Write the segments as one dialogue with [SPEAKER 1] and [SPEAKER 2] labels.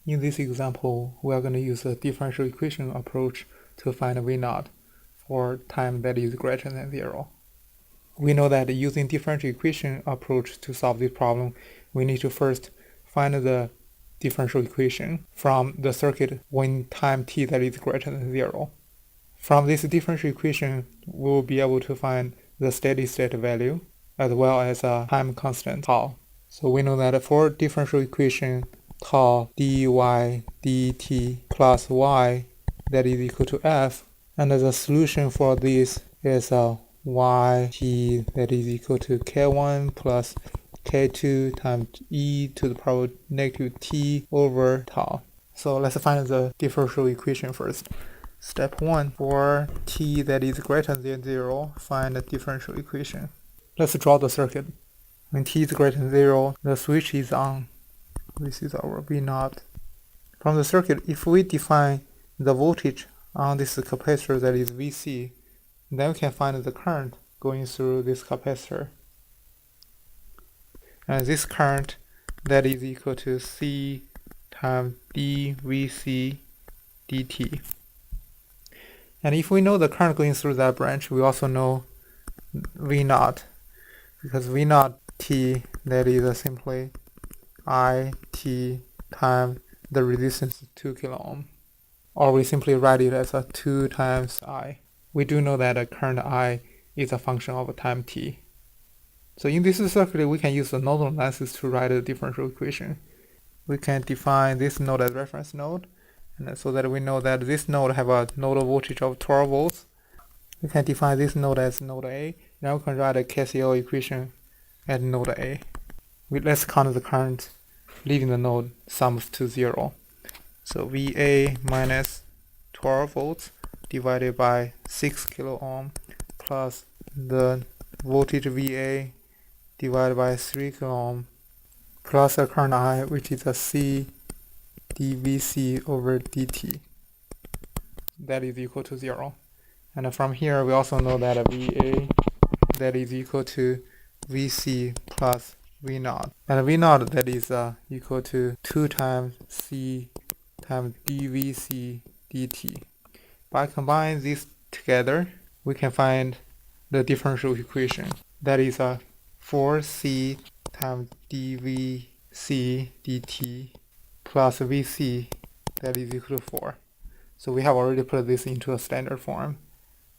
[SPEAKER 1] In this example, we are going to use a differential equation approach to find V0 for time that is greater than 0. We know that using differential equation approach to solve this problem, we need to first find the differential equation from the circuit when time t that is greater than 0. From this differential equation, we will be able to find the steady state value as well as a time constant tau. So we know that for differential equation tau dy dt plus y that is equal to f, and the solution for this is yt that is equal to k1 plus k2 times e to the power negative t over tau. So let's find the differential equation first. Step 1, for t that is greater than 0, find the differential equation. Let's draw the circuit. When t is greater than 0, the switch is on. This is our V0. From the circuit, if we define the voltage on this capacitor that is Vc, then we can find the current going through this capacitor. And this current that is equal to C times dVc dt. And if we know the current going through that branch, we also know V0, because V0 t that is simply IT times the resistance 2 kilo ohm, or we simply write it as a 2 times I. We do know that a current I is a function of time t. So in this circuit, we can use the nodal analysis to write a differential equation. We can define this node as reference node, and so that we know that this node have a nodal voltage of 12 volts. We can define this node as node A. Now we can write a Kcl equation at node A. Let's count the current leaving the node sums to 0. So VA minus 12 volts divided by 6 kilo ohm plus the voltage VA divided by 3 kilo ohm plus the current I, which is a C dVc over dt. That is equal to 0. And from here, we also know that a VA that is equal to Vc plus V0. And V0 that is equal to 2 times C times dVc dt. By combining these together, we can find the differential equation. That is 4C times dVc dt plus Vc that is equal to 4. So we have already put this into a standard form.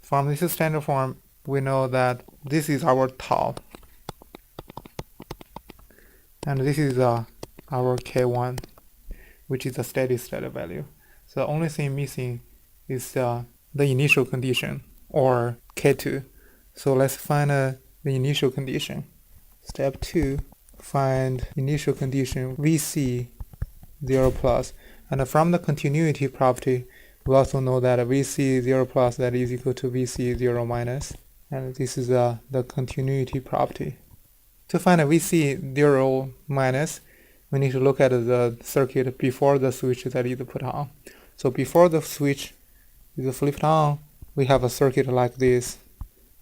[SPEAKER 1] From this standard form, we know that this is our tau, and this is our K1, which is a steady state value. So the only thing missing is the initial condition, or K2. So let's find the initial condition. Step 2, find initial condition Vc 0 plus. And from the continuity property, we also know that Vc 0 plus that is equal to Vc 0 minus. And this is the continuity property. To find a Vc 0 minus, we need to look at the circuit before the switch that is put on. So before the switch is flipped on, we have a circuit like this,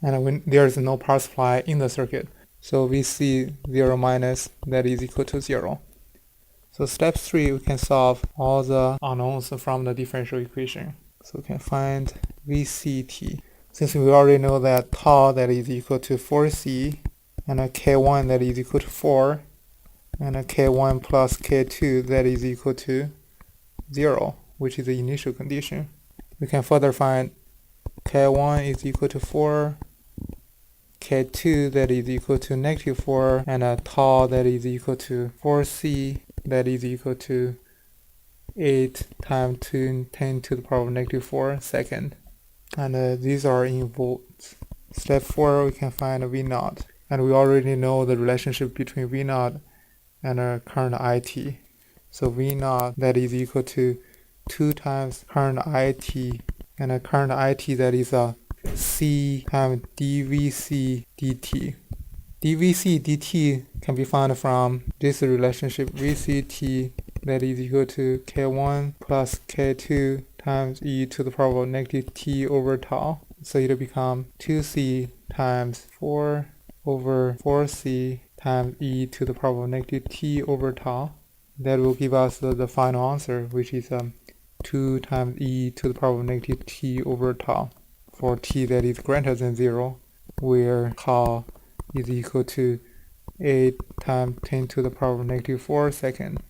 [SPEAKER 1] and when there is no power supply in the circuit, so Vc 0 minus that is equal to 0. So step 3, we can solve all the unknowns from the differential equation. So we can find Vct. Since we already know that tau that is equal to 4C, and a K1 that is equal to 4, and a K1 plus K2 that is equal to 0, which is the initial condition. We can further find K1 is equal to 4, K2 that is equal to negative 4, and a tau that is equal to 4C that is equal to 8 times 10 to the power of negative 4 second. And these are in volts. Step 4, we can find V0. And we already know the relationship between V0 and current IT. So V0 that is equal to 2 times current IT, and a current IT that is C times dVc dt. dVc dt can be found from this relationship Vct that is equal to K1 plus K2 times e to the power of negative t over tau. So it'll become 2c times 4 over 4c times e to the power of negative t over tau. that will give us the final answer, which is 2 times e to the power of negative t over tau for t that is greater than 0, where tau is equal to 8 times 10 to the power of negative 4 seconds.